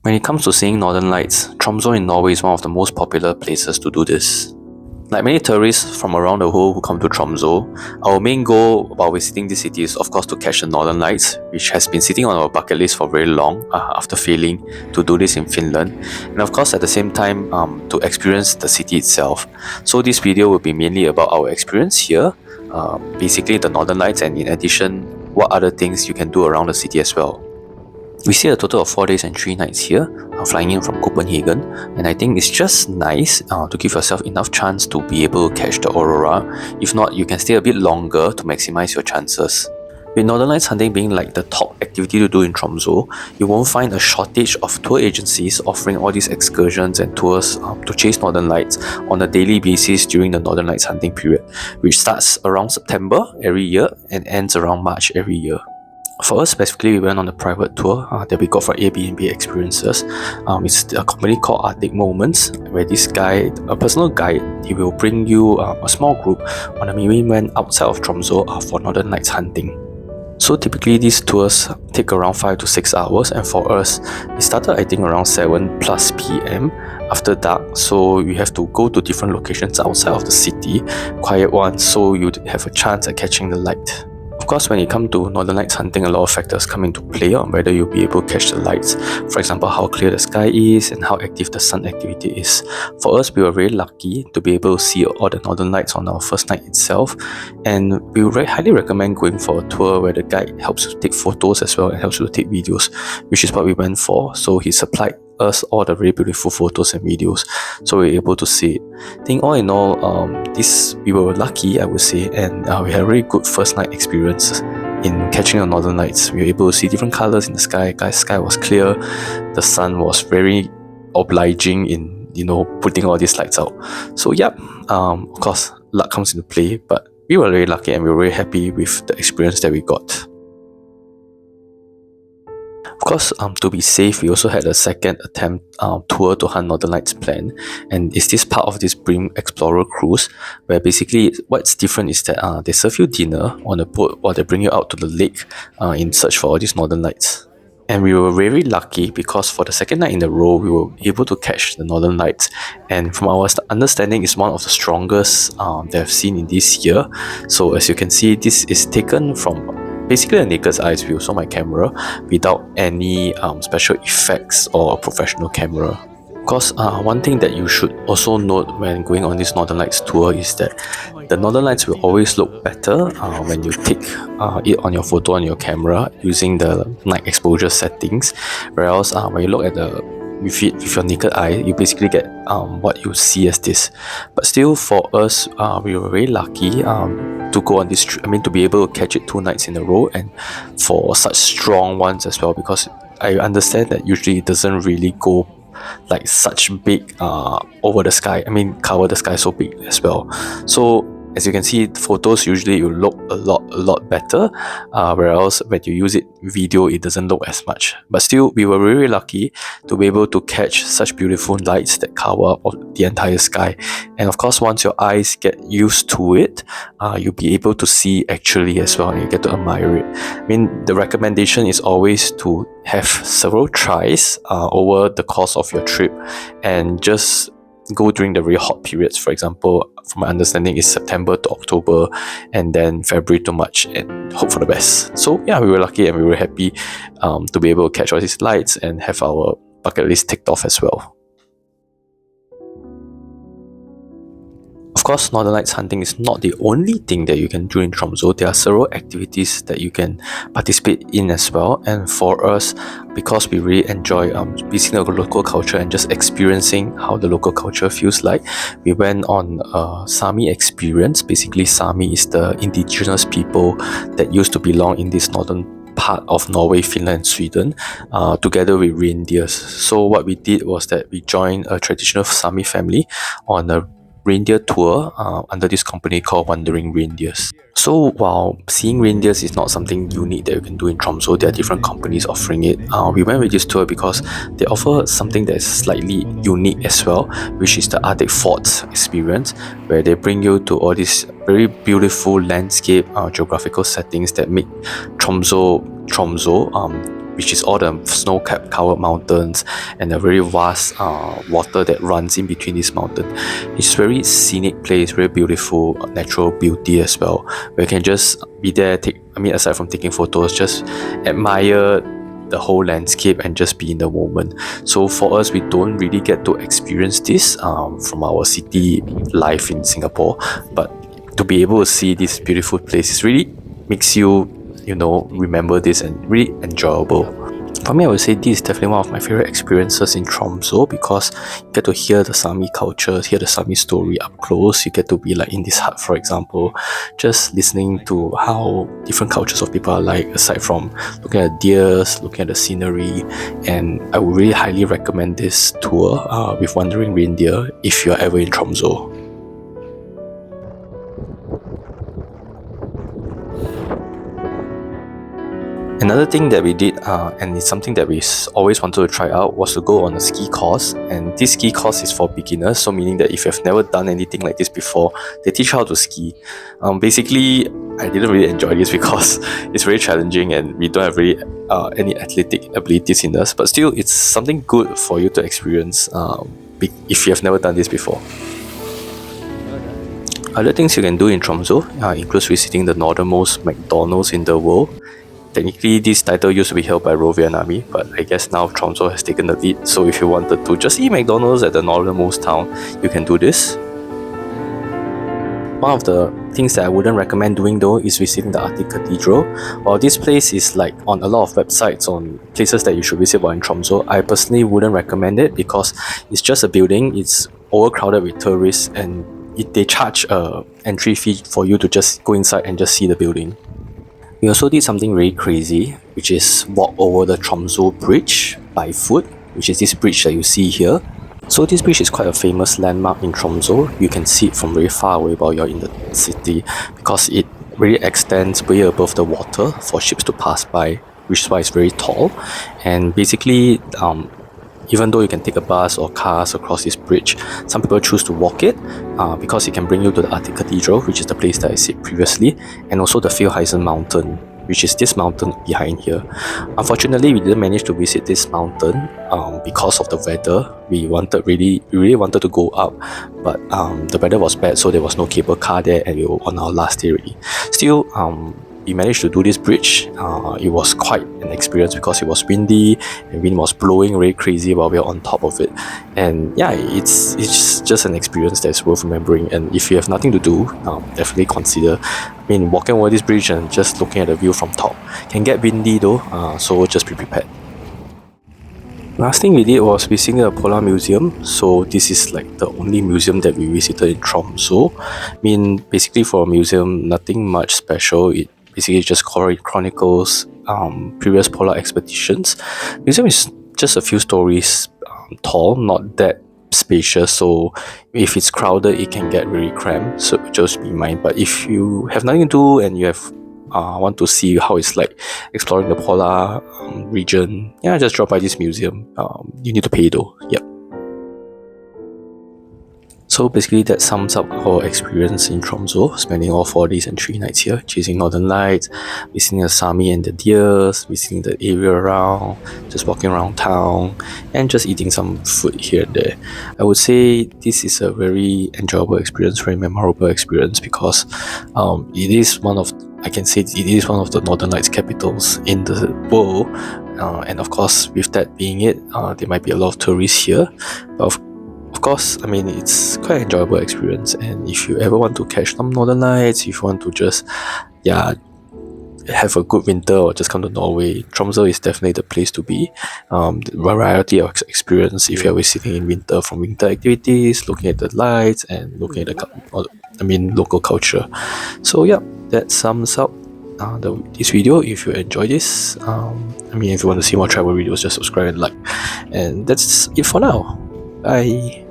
When it comes to seeing northern lights, Tromso in Norway is one of the most popular places to do this. Like many tourists from around the world who come to Tromso, our main goal while visiting this city is of course to catch the northern lights, which has been sitting on our bucket list for very long after failing to do this in Finland, and of course at the same time to experience the city itself. So this video will be mainly about our experience here, basically the northern lights, and in addition what other things you can do around the city as well. We stayed a total of 4 days and 3 nights here, flying in from Copenhagen, and I think it's just nice to give yourself enough chance to be able to catch the Aurora. If not, you can stay a bit longer to maximize your chances. With Northern Lights hunting being like the top activity to do in Tromso, you won't find a shortage of tour agencies offering all these excursions and tours to chase Northern Lights on a daily basis during the Northern Lights hunting period, which starts around September every year and ends around March every year. For us specifically, we went on a private tour that we got for Airbnb experiences. It's a company called Artic Moments, where this guy, a personal guide, he will bring you a small group on a mini van outside of Tromso for Northern Lights hunting. So typically these tours take around 5 to 6 hours, and for us, it started I think around 7 plus PM after dark, so you have to go to different locations outside of the city, quiet ones, so you'd have a chance at catching the light. Of course, when it comes to Northern Lights hunting, a lot of factors come into play on whether you'll be able to catch the lights. For example, how clear the sky is and how active the sun activity is. For us, we were very lucky to be able to see all the Northern Lights on our first night itself, and we would highly recommend going for a tour where the guide helps you take photos as well and helps you to take videos, which is what we went for. So he supplied us all the very beautiful photos and videos, so we were able to see it. I think all in all, we were lucky, I would say, and we had a really good first night experience in catching the Northern Lights. We were able to see different colors in the sky. The sky was clear, the sun was very obliging in putting all these lights out. So yeah, of course luck comes into play, but we were very lucky and we were very happy with the experience that we got. Of course, to be safe, we also had a second attempt tour to hunt Northern Lights plan, and it's this part of this Brim Explorer cruise where basically what's different is that they serve you dinner on a boat while they bring you out to the lake in search for all these Northern Lights. And we were very lucky because for the second night in a row, we were able to catch the Northern Lights, and from our understanding, it's one of the strongest they've seen in this year. So as you can see, this is taken from basically a naked eyes view, so my camera, without any special effects or a professional camera. Of course, one thing that you should also note when going on this Northern Lights tour is that the Northern Lights will always look better when you take it on your photo on your camera using the night exposure settings, whereas when you look at with your naked eye, you basically get what you see as this. But still, for us, we were very lucky to go on this trip. To be able to catch it 2 nights in a row, and for such strong ones as well, because I understand that usually it doesn't really go like such big over the sky. Cover the sky so big as well. So as you can see, photos usually will look a lot better, whereas when you use it video, it doesn't look as much. But still, we were really lucky to be able to catch such beautiful lights that cover up the entire sky. And of course, once your eyes get used to it, you'll be able to see actually as well, and you get to admire it. The recommendation is always to have several tries over the course of your trip, and just go during the very hot periods. For example, from my understanding, is September to October, and then February to March, and hope for the best. So yeah, we were lucky and we were happy to be able to catch all these lights and have our bucket list ticked off as well. Of course, Northern Lights hunting is not the only thing that you can do in Tromso. There are several activities that you can participate in as well. And for us, because we really enjoy visiting the local culture and just experiencing how the local culture feels like, we went on a Sami experience. Basically, Sami is the indigenous people that used to belong in this northern part of Norway, Finland, and Sweden, together with reindeers. So what we did was that we joined a traditional Sami family on a reindeer tour under this company called Wandering Reindeers. So while seeing reindeers is not something unique that you can do in Tromso, there are different companies offering it. We went with this tour because they offer something that is slightly unique as well, which is the Arctic Forts experience, where they bring you to all these very beautiful landscape geographical settings that make Tromso which is all the snow-capped covered mountains and a very vast water that runs in between these mountains. It's very scenic place, very beautiful natural beauty as well, where you can just be there, aside from taking photos, just admire the whole landscape and just be in the moment. So for us, we don't really get to experience this from our city life in Singapore, but to be able to see this beautiful place really makes you remember this and really enjoyable. For me, I would say this is definitely one of my favorite experiences in Tromso, because you get to hear the Sami culture, hear the Sami story up close. You get to be like in this hut, for example, just listening to how different cultures of people are like, aside from looking at deers, looking at the scenery. And I would really highly recommend this tour with Wandering Reindeer if you're ever in Tromso. Another thing that we did, and it's something that we always wanted to try out, was to go on a ski course. And this ski course is for beginners, so meaning that if you've never done anything like this before, they teach you how to ski. Basically, I didn't really enjoy this because it's very challenging and we don't have really any athletic abilities in us. But still, it's something good for you to experience if you have never done this before. Other things you can do in Tromso includes visiting the northernmost McDonald's in the world. Technically, this title used to be held by Rovian Army, but I guess now Tromso has taken the lead. So if you wanted to just eat McDonald's at the northernmost town, you can do this. One of the things that I wouldn't recommend doing though is visiting the Artic Cathedral. While this place is like on a lot of websites on places that you should visit while in Tromso, I personally wouldn't recommend it because it's just a building, it's overcrowded with tourists, and they charge an entry fee for you to just go inside and just see the building. We also did something really crazy, which is walk over the Tromso Bridge by foot, which is this bridge that you see here. So this bridge is quite a famous landmark in Tromso. You can see it from very far away while you're in the city, because it really extends way above the water for ships to pass by, which is why it's very tall. And basically, even though you can take a bus or cars across this bridge, some people choose to walk it because it can bring you to the Artic Cathedral, which is the place that I said previously, and also the Fjord mountain, which is this mountain behind here. Unfortunately, we didn't manage to visit this mountain because of the weather. We really wanted to go up, but the weather was bad, so there was no cable car there, and we were on our last day already. Still, we managed to do this bridge. It was quite an experience because it was windy and wind was blowing really crazy while we were on top of it. And yeah, it's just an experience that's worth remembering. And if you have nothing to do, definitely consider. Walking over this bridge and just looking at the view from top can get windy though, so just be prepared. Last thing we did was visiting the Polar Museum. So this is like the only museum that we visited in Tromso. Basically for a museum, nothing much special. It basically just chronicles previous polar expeditions. Museum is just a few stories tall, not that spacious, so if it's crowded it can get really cramped, so just be in mind. But if you have nothing to do and you have want to see how it's like exploring the polar region, just drop by this museum. You need to pay though. Yep. So basically that sums up our experience in Tromso, spending all 4 days and 3 nights here, chasing northern lights, visiting the Sami and the deers, visiting the area around, just walking around town, and just eating some food here and there. I would say this is a very enjoyable experience, very memorable experience, because it is one of the Northern Lights capitals in the world, and of course with that being it, there might be a lot of tourists here, but of course, it's quite an enjoyable experience. And if you ever want to catch some Northern Lights, if you want to just have a good winter or just come to Norway, Tromso is definitely the place to be. The variety of experience if you're visiting in winter, from winter activities, looking at the lights, and looking at the local culture. So yeah, that sums up this video. If you enjoy this, if you want to see more travel videos, just subscribe and like. And that's it for now. Bye.